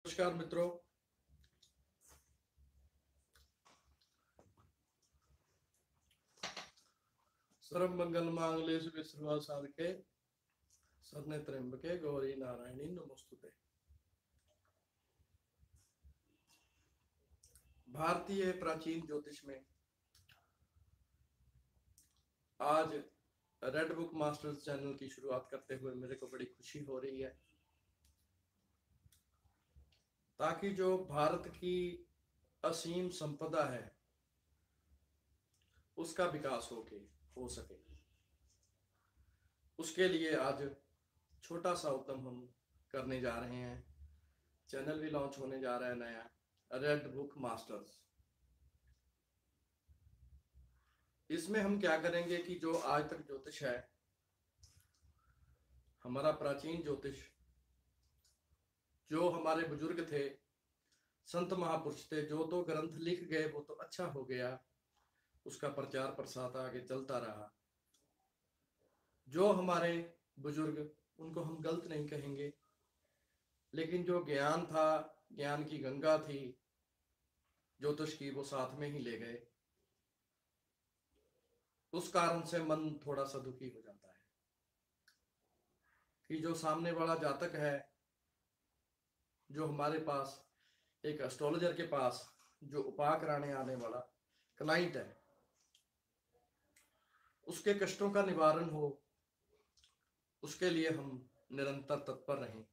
नमस्कार मित्रों। सर्व मंगल मांगल्ये शिवे सर्वार्थ साधके शरण्ये त्र्यंबके गौरी नारायणी नमोस्तुते। भारतीय प्राचीन ज्योतिष में आज रेड बुक मास्टर्स चैनल की शुरुआत करते हुए मेरे को बड़ी खुशी हो रही है, ताकि जो भारत की असीम संपदा है उसका विकास हो सके। उसके लिए आज छोटा सा उद्यम हम करने जा रहे हैं। चैनल भी लॉन्च होने जा रहा है नया, रेड बुक मास्टर्स। इसमें हम क्या करेंगे कि जो आज तक ज्योतिष है, हमारा प्राचीन ज्योतिष, जो हमारे बुजुर्ग थे, संत महापुरुष थे, जो तो ग्रंथ लिख गए वो तो अच्छा हो गया, उसका प्रचार प्रसार आगे चलता रहा। जो हमारे बुजुर्ग, उनको हम गलत नहीं कहेंगे, लेकिन जो ज्ञान था, ज्ञान की गंगा थी ज्योतिष की, वो साथ में ही ले गए। उस कारण से मन थोड़ा सा दुखी हो जाता है कि जो सामने वाला जातक है, जो हमारे पास एक एस्ट्रोलॉजर के पास जो उपाय कराने आने वाला क्लाइंट है, उसके कष्टों का निवारण हो, उसके लिए हम निरंतर तत्पर रहें।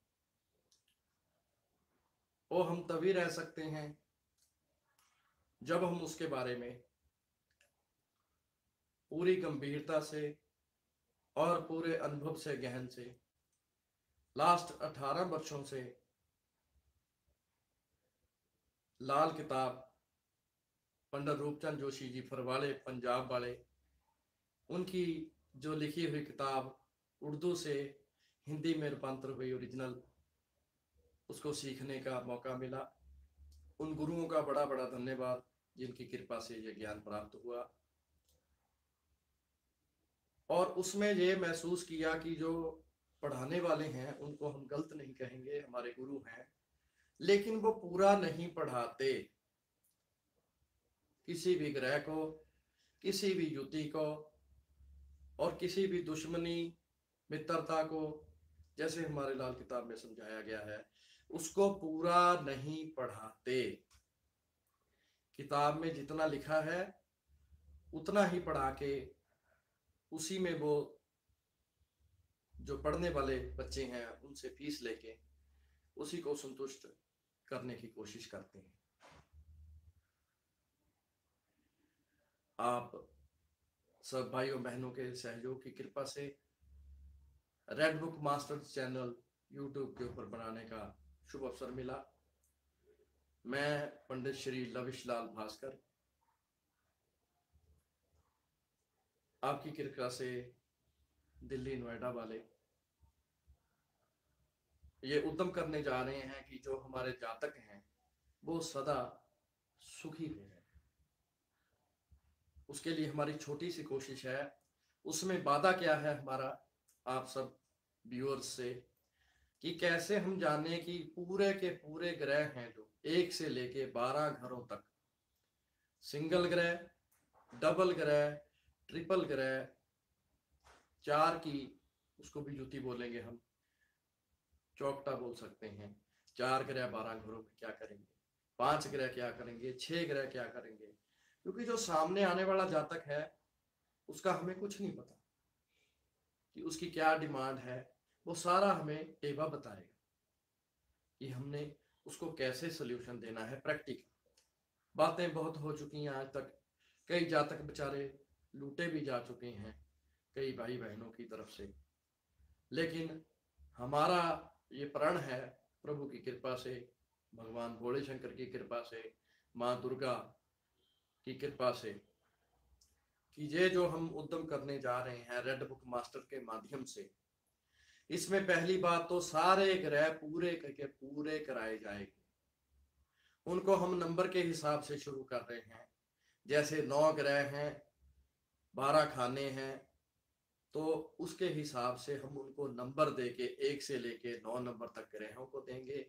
वो हम तभी रह सकते हैं जब हम उसके बारे में पूरी गंभीरता से और पूरे अनुभव से, गहन से, लास्ट 18 वर्षों से लाल किताब पंडित रूपचंद जोशी जी फरवाले, पंजाब वाले, उनकी जो लिखी हुई किताब उर्दू से हिंदी में रूपांतर हुई ओरिजिनल, उसको सीखने का मौका मिला। उन गुरुओं का बड़ा बड़ा धन्यवाद जिनकी कृपा से यह ज्ञान प्राप्त हुआ। और उसमें ये महसूस किया कि जो पढ़ाने वाले हैं उनको हम गलत नहीं कहेंगे, हमारे गुरु हैं, लेकिन वो पूरा नहीं पढ़ाते। किसी भी ग्रह को, किसी भी युति को और किसी भी दुश्मनी मित्रता को, जैसे हमारे लाल किताब में समझाया गया है, उसको पूरा नहीं पढ़ाते। किताब में जितना लिखा है उतना ही पढ़ा के उसी में वो जो पढ़ने वाले बच्चे हैं उनसे फीस लेके उसी को संतुष्ट करने की कोशिश करते हैं। आप सब भाइयों बहनों के सहयोग की कृपा से red book masters channel YouTube के ऊपर बनाने का शुभ अवसर मिला। मैं पंडित श्री लविश लाल भास्कर आपकी कृपा से दिल्ली नोएडा वाले ये उद्यम करने जा रहे हैं कि जो हमारे जातक हैं वो सदा सुखी रहे। उसके लिए हमारी छोटी सी कोशिश है। उसमें वादा क्या है हमारा आप सब व्यूअर्स से, कि कैसे हम जाने कि पूरे के पूरे ग्रह हैं जो 1 से लेके 12 घरों तक, सिंगल ग्रह, डबल ग्रह, ट्रिपल ग्रह, 4 की उसको भी युति बोलेंगे हम, चौकटा बोल सकते हैं। 4 ग्रह 12 घरों में क्या करेंगे, 5 ग्रह क्या करेंगे, 6 ग्रह क्या करेंगे, क्योंकि जो सामने आने वाला जातक है उसका हमें कुछ नहीं पता कि उसकी क्या डिमांड है। वो सारा हमें टेबा बताएगा कि हमने उसको कैसे सोल्यूशन देना है। प्रैक्टिकल बातें बहुत हो चुकी हैं आज तक, कई जातक बेचारे लूटे भी जा चुके हैं कई भाई बहनों की तरफ से, लेकिन हमारा ये प्रण है प्रभु की कृपा से, भगवान भोले शंकर की कृपा से, माँ दुर्गा की कृपा से, कि ये जो हम उद्यम करने जा रहे हैं रेड बुक मास्टर के माध्यम से, इसमें पहली बात तो सारे ग्रह पूरे करके पूरे कराए जाएंगे। उनको हम नंबर के हिसाब से शुरू कर रहे हैं। जैसे 9 ग्रह हैं, 12 खाने हैं, तो उसके हिसाब से हम उनको नंबर देके 1 से लेके 9 नंबर तक ग्रहों को देंगे।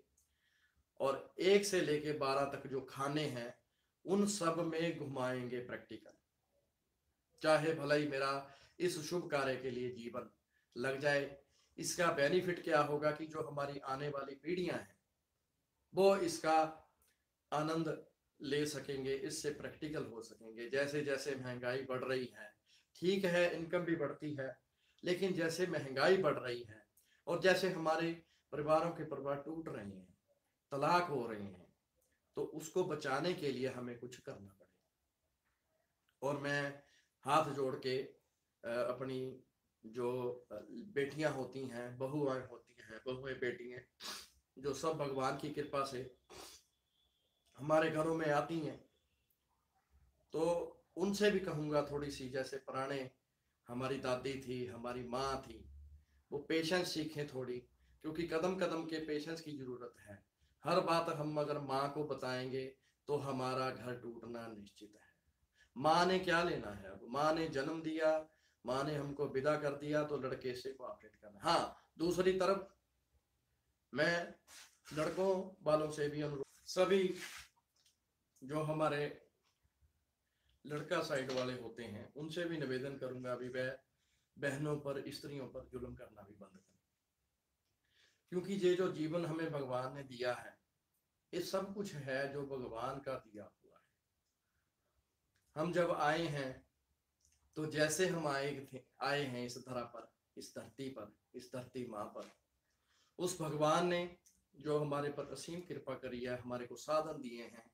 और 1 से लेके 12 तक जो खाने हैं उन सब में घुमाएंगे प्रैक्टिकल। चाहे भला ही मेरा इस शुभ कार्य के लिए जीवन लग जाए, इसका बेनिफिट क्या होगा कि जो हमारी आने वाली पीढ़ियां हैं वो इसका आनंद ले सकेंगे, इससे प्रैक्टिकल हो सकेंगे। जैसे जैसे महंगाई बढ़ रही है, ठीक है इनकम भी बढ़ती है, लेकिन जैसे महंगाई बढ़ रही है और जैसे हमारे परिवारों के परिवार टूट रहे हैं, तलाक हो रहे हैं, तो उसको बचाने के लिए हमें कुछ करना पड़ेगा। और मैं हाथ जोड़ के अपनी जो बेटियां होती हैं, बहुएं होती हैं, बहुएं बेटियां जो सब भगवान की कृपा से हमारे घरों में आती हैं, तो उनसे भी कहूँगा थोड़ी सी, जैसे पुराने हमारी दादी थी, हमारी माँ थी, वो पेशेंस सीखें थोड़ी, क्योंकि कदम कदम के पेशेंस की जरूरत है। हर बात हम अगर माँ को बताएंगे तो हमारा घर टूटना निश्चित है। माँ ने क्या लेना है, अब माँ ने जन्म दिया, माँ ने हमको विदा कर दिया, तो लड़के से कोऑपरेट करना। हाँ, दूसरी तरफ मैं लड़कों वालों से भी अनुरोध, सभी जो हमारे लड़का साइड वाले होते हैं उनसे भी निवेदन करूंगा, अभी वह बहनों पर, स्त्रियों पर जुल्म करना भी बंद करें। क्योंकि ये जो जीवन हमें भगवान ने दिया है, ये सब कुछ है जो भगवान का दिया हुआ है। हम जब आए हैं तो जैसे हम आए हैं इस धरा पर, इस धरती पर, इस धरती माँ पर, उस भगवान ने जो हमारे पर असीम कृपा करी है, हमारे को साधन दिए हैं।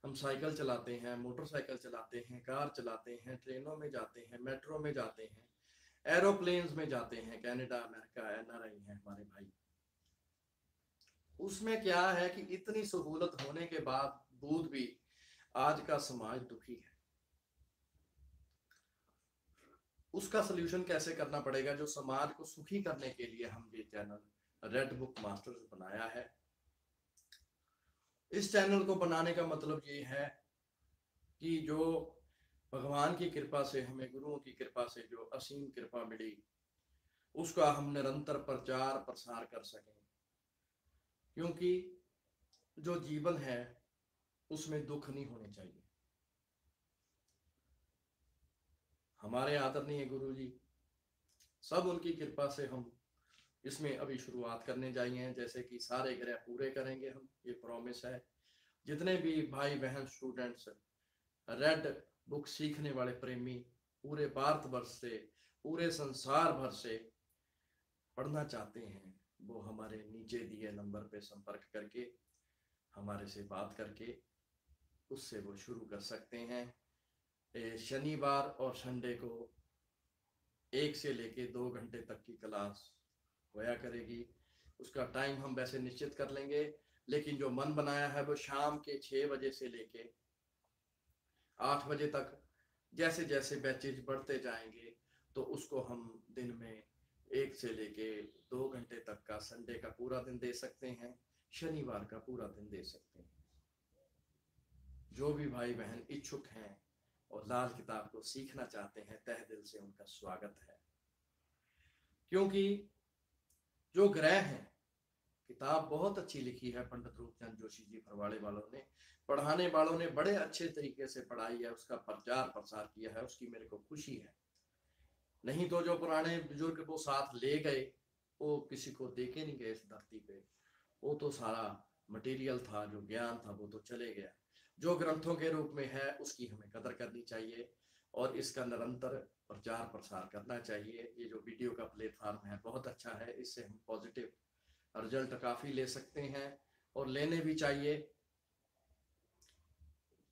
हम साइकिल चलाते हैं, मोटरसाइकिल चलाते हैं, कार चलाते हैं, ट्रेनों में जाते हैं, मेट्रो में जाते हैं, एरोप्लेन्स में जाते हैं, कनाडा, अमेरिका, एनआरआई हैं हमारे भाई। उसमें क्या है कि इतनी सहूलत होने के बावजूद भी आज का समाज दुखी है। उसका सलूशन कैसे करना पड़ेगा? जो समाज को सुखी करने के लिए हम ये चैनल रेड बुक मास्टर्स बनाया है। इस चैनल को बनाने का मतलब ये है कि जो भगवान की कृपा से, हमें गुरुओं की कृपा से जो असीम कृपा मिली, उसका हम निरंतर प्रचार प्रसार कर सकें। क्योंकि जो जीवन है उसमें दुख नहीं होने चाहिए। हमारे आदरणीय गुरु जी, सब उनकी कृपा से हम इसमें अभी शुरुआत करने जाइए हैं। जैसे कि सारे ग्रह पूरे करेंगे हम, ये प्रॉमिस है। जितने भी भाई बहन स्टूडेंट्स, रेड बुक सीखने वाले प्रेमी पूरे भारतवर्ष से, पूरे संसार भर से पढ़ना चाहते हैं, वो हमारे नीचे दिए नंबर पे संपर्क करके, हमारे से बात करके उससे वो शुरू कर सकते हैं। शनिवार और संडे को 1 से लेके 2 घंटे तक की क्लास होया करेगी। उसका टाइम हम वैसे निश्चित कर लेंगे, लेकिन जो मन बनाया है वो शाम के 6 बजे से लेके 8 बजे तक, जैसे जैसे बैचेज बढ़ते जाएंगे तो उसको हम दिन में 1 से लेके 2 घंटे तक का, संडे का पूरा दिन दे सकते हैं, शनिवार का पूरा दिन दे सकते हैं। जो भी भाई बहन इच्छुक हैं और लाल किताब को सीखना चाहते हैं, तहे दिल से उनका स्वागत है। क्योंकि जो ग्रह हैं, किताब बहुत अच्छी लिखी है पंडित रूपचंद जोशी जी फरवाड़े वालों ने, पढ़ाने वालों ने बड़े अच्छे तरीके से पढ़ाई है, उसका प्रचार प्रसार किया है, उसकी मेरे को खुशी है। नहीं तो जो पुराने बुजुर्ग वो साथ ले गए, वो किसी को दे के नहीं गए इस धरती पे। वो तो सारा मटेरियल था, जो ज्ञान था वो तो चले गया। जो ग्रंथों के रूप में है उसकी हमें कदर करनी चाहिए और इसका निरंतर प्रचार प्रसार करना चाहिए। ये जो वीडियो का प्लेटफॉर्म है बहुत अच्छा है, इससे हम पॉजिटिव रिजल्ट काफी ले सकते हैं और लेने भी चाहिए।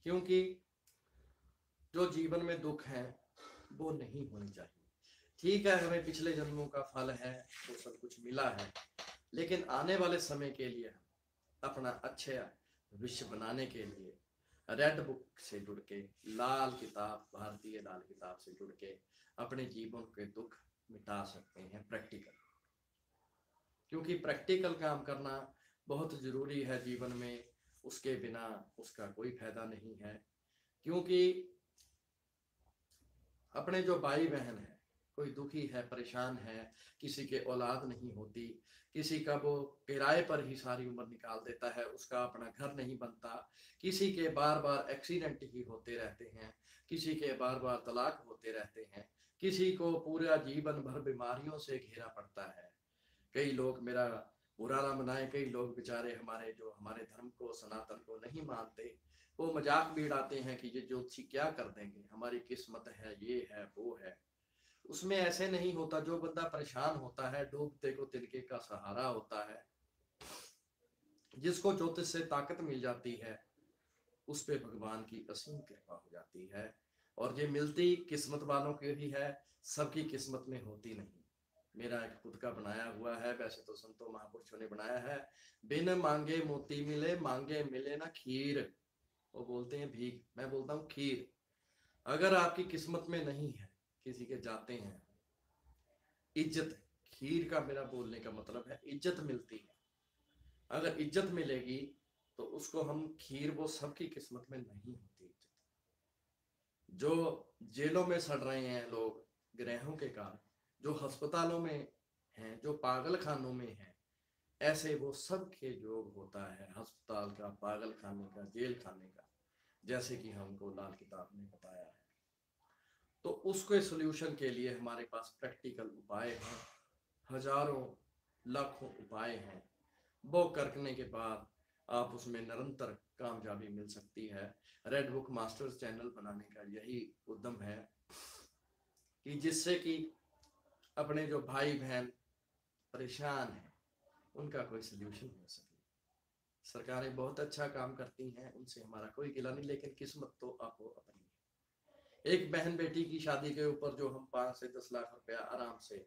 क्योंकि जो जीवन में दुख है वो नहीं होनी चाहिए। ठीक है, हमें पिछले जन्मों का फल है, वो सब कुछ मिला है, लेकिन आने वाले समय के लिए अपना अच्छे भविष्य बनाने के लिए रेड बुक से जुड़ के, लाल किताब, भारतीय लाल किताब से जुड़ के अपने जीवन के दुख मिटा सकते हैं प्रैक्टिकल। क्योंकि प्रैक्टिकल काम करना बहुत जरूरी है जीवन में, उसके बिना उसका कोई फायदा नहीं है। क्योंकि अपने जो भाई बहन हैं कोई दुखी है, परेशान है, किसी के औलाद नहीं होती, किसी का वो किराए पर ही सारी उम्र निकाल देता है, उसका अपना घर नहीं बनता, किसी के बार बार एक्सीडेंट ही होते रहते हैं, किसी के बार बार तलाक होते रहते हैं, किसी को पूरा जीवन भर बीमारियों से घिरा पड़ता है। कई लोग, मेरा बुरा ना मनाए, कई लोग बेचारे हमारे जो हमारे धर्म को, सनातन को नहीं मानते, वो मजाक भी उड़ाते हैं कि ये ज्योतिषी क्या कर देंगे, हमारी किस्मत है, ये है, वो है। उसमें ऐसे नहीं होता। जो बंदा परेशान होता है, डूबते को तिनके का सहारा होता है, जिसको ज्योतिष से ताकत मिल जाती है, उस पे भगवान की असीम कृपा हो जाती है। और ये मिलती किस्मत वालों की ही है, सबकी किस्मत में होती नहीं। मेरा एक खुद का बनाया हुआ है, वैसे तो संतों महापुरुषों ने बनाया है। बिन मांगे मोती मिले, मांगे मिले ना खीर। वो बोलते हैं भीख, मैं बोलता हूँ खीर। अगर आपकी किस्मत में नहीं है, किसी के जाते हैं, इज्जत, खीर का मेरा बोलने का मतलब है इज्जत मिलती है। अगर इज्जत मिलेगी तो उसको हम खीर, वो सबकी किस्मत में नहीं होती इज्जत। जो जेलों में सड़ रहे हैं लोग ग्रहों के कारण, जो अस्पतालों में हैं, जो पागल खानों में हैं, ऐसे वो सब के योग होता है, अस्पताल का, पागल खाने का, जेल खाने का, जैसे कि हमको लाल किताब में बताया है। तो उसके सोल्यूशन के लिए हमारे पास प्रैक्टिकल उपाय हैं, हजारों लाखों उपाय हैं। वो करने के बाद आप उसमें निरंतर कामयाबी मिल सकती है। रेड बुक मास्टर्स चैनल बनाने का यही उद्यम है कि जिससे कि अपने जो भाई बहन परेशान हैं, उनका कोई सल्यूशन हो सके। सरकारें बहुत अच्छा काम करती हैं, उनसे हमारा कोई गिला नहीं, लेकिन किस्मत तो आपको अपनी है। एक बहन बेटी की शादी के ऊपर जो हम 5 से 10 लाख रुपया आराम से,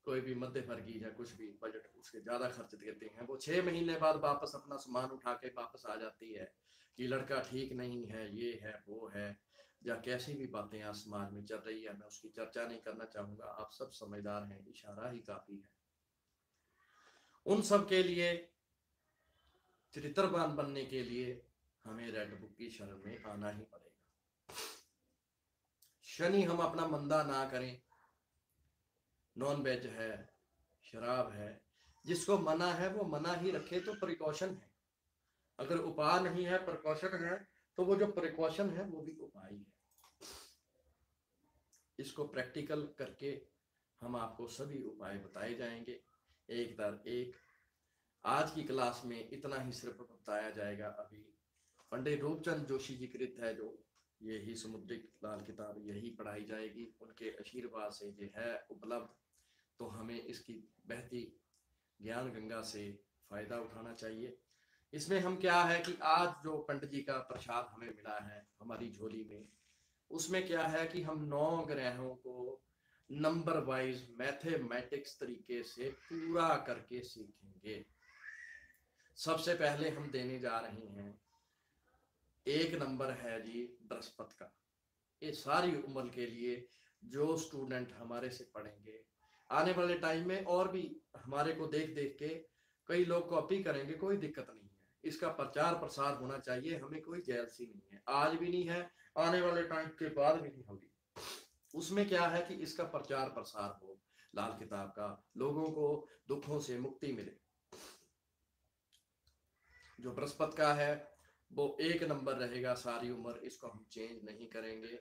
कोई भी मध्य वर्गीय या कुछ भी बजट उसके ज्यादा खर्च देते हैं, वो 6 महीने बाद वापस अपना सामान उठा के वापस आ जाती है कि लड़का ठीक नहीं है, ये है, वो है, या कैसी भी बातें आज समाज में चल रही है। मैं उसकी चर्चा नहीं करना चाहूंगा, आप सब समझदार हैं, इशारा ही काफी है। उन सब के लिए, चरित्रवान बनने के लिए हमें रेड बुक की शरण में आना ही पड़ेगा। शनि हम अपना मंदा ना करें। नॉन वेज है, शराब है, जिसको मना है वो मना ही रखे, तो प्रिकॉशन है। अगर उपाय नहीं है, प्रिकॉशन है, तो वो जो प्रिकॉशन है वो भी उपाय है। इसको प्रैक्टिकल करके हम आपको सभी उपाय बताए जाएंगे, एक दर एक। आज की क्लास में इतना ही सिर्फ बताया जाएगा। अभी पंडित रूपचंद जोशी जी कृत है, जो यही समुद्रिक लाल किताब यही पढ़ाई जाएगी, उनके आशीर्वाद से ये है उपलब्ध। तो हमें इसकी बहती ज्ञान गंगा से फायदा उठाना चाहिए। इसमें हम क्या है कि आज जो पंडित जी का प्रसाद हमें मिला है हमारी झोली में, उसमें क्या है कि हम 9 ग्रहों को नंबर वाइज मैथमेटिक्स तरीके से पूरा करके सीखेंगे। सबसे पहले हम देने जा रहे हैं, 1 नंबर है जी बृहस्पति का। ये सारी उम्र के लिए जो स्टूडेंट हमारे से पढ़ेंगे, आने वाले टाइम में और भी हमारे को देख देख के कई लोग कॉपी करेंगे, कोई दिक्कत नहीं है। इसका प्रचार प्रसार होना चाहिए, हमें कोई जेलसी नहीं है, आज भी नहीं है, आने वाले टाइम के बाद भी नहीं होगी। उसमें क्या है कि इसका प्रचार प्रसार हो, लाल किताब का, लोगों को दुखों से मुक्ति मिले। जो बृहस्पति का है वो 1 नंबर रहेगा सारी उम्र, इसको हम चेंज नहीं करेंगे।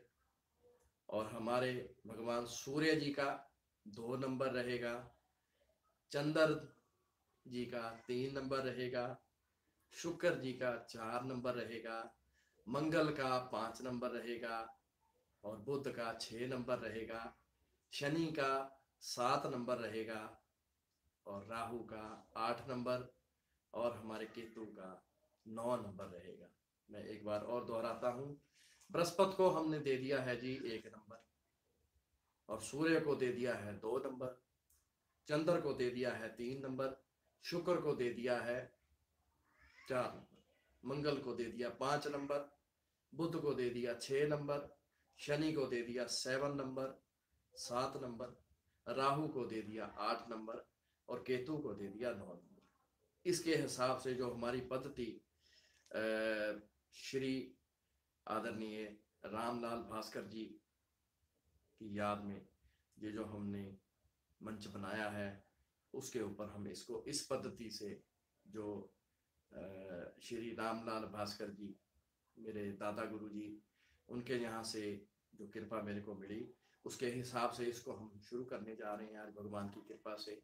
और हमारे भगवान सूर्य जी का 2 नंबर रहेगा, चंद्र जी का 3 नंबर रहेगा, शुक्र जी का 4 नंबर रहेगा, मंगल का 5 नंबर रहेगा, और बुध का 6 नंबर रहेगा, शनि का 7 नंबर रहेगा, और राहु का 8 नंबर, और हमारे केतु का 9 नंबर रहेगा। मैं एक बार और दोहराता हूं, बृहस्पति को हमने दे दिया है जी 1 नंबर, और सूर्य को दे दिया है 2 नंबर, चंद्र को दे दिया है 3 नंबर, शुक्र को दे दिया है 4 नंबर, मंगल को दे दिया 5 नंबर, बुध को दे दिया 6 नंबर, शनि को दे दिया 7 नंबर 7 नंबर, राहु को दे दिया 8 नंबर, और केतु को दे दिया 9 नंबर। इसके हिसाब से जो हमारी पद्धति श्री आदरणीय रामलाल भास्कर जी की याद में ये जो हमने मंच बनाया है उसके ऊपर हम इसको इस पद्धति से, जो श्री रामलाल भास्कर जी, मेरे दादा गुरु जी, उनके यहाँ से जो कृपा मेरे को मिली, उसके हिसाब से इसको हम शुरू करने जा रहे हैं। आज भगवान की कृपा से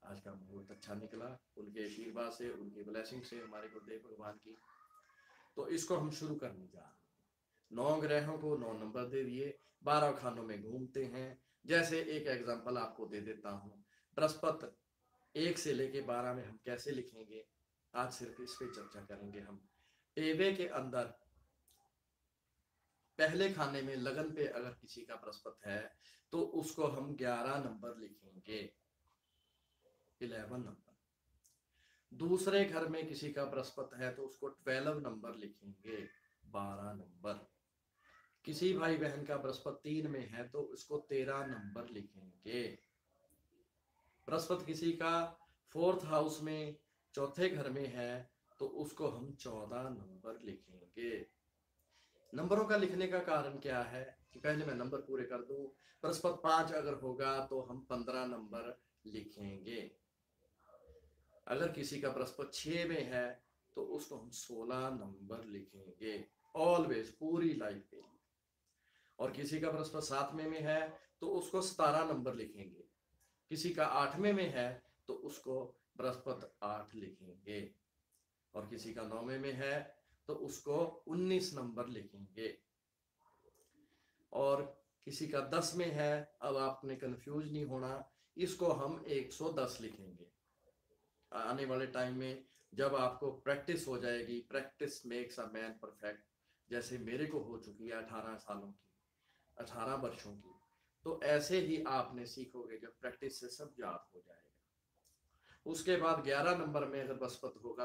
आज का मुहूर्त अच्छा निकला, उनके आशीर्वाद से, उनकी ब्लेसिंग से, हमारे गुरुदेव भगवान की। तो इसको हम शुरू करने जा रहे हैं। 9 ग्रहों को 9 नंबर दे दिए, 12 खानों में घूमते हैं। जैसे एक एग्जांपल आपको दे देता हूँ, बृहस्पति 1 से लेके 12 में हम कैसे लिखेंगे, आज सिर्फ इस पे चर्चा करेंगे हम। एवे के अंदर पहले खाने में लगन पे अगर किसी का बृहस्पति है तो उसको हम 11 नंबर लिखेंगे, 11 नंबर। दूसरे घर में किसी का बृहस्पति है तो उसको 12 नंबर लिखेंगे, 12 नंबर। किसी भाई बहन का बृहस्पति 3 में है तो उसको 13 नंबर लिखेंगे। बृहस्पति किसी का 4th हाउस में, चौथे घर में है तो उसको हम 14 नंबर लिखेंगे। नंबरों का लिखने का कारण क्या है कि पहले मैं नंबर पूरे कर दूं। बृहस्पति 5 अगर होगा तो हम 15 नंबर लिखेंगे। अगर किसी का बृहस्पति 6 में है तो उसको हम 16 नंबर लिखेंगे, ऑलवेज, पूरी लाइफ के लिए। और किसी का बृहस्पति 7वें में है तो उसको 17 नंबर लिखेंगे। किसी का 8वें में है तो उसको बृहस्पति 8 लिखेंगे। और किसी का 9वें में है तो उसको 19 नंबर लिखेंगे। और किसी का 10 में है, अब आपने कंफ्यूज नहीं होना, इसको हम 110 लिखेंगे। आने वाले टाइम में जब आपको प्रैक्टिस हो जाएगी, practice makes a man perfect, जैसे मेरे को हो चुकी है 18 सालों की, 18 वर्षों की, तो ऐसे ही आपने सीखोगे, जब प्रैक्टिस से सब याद हो जाएगा। उसके बाद 11 नंबर में अगर बृहस्पति होगा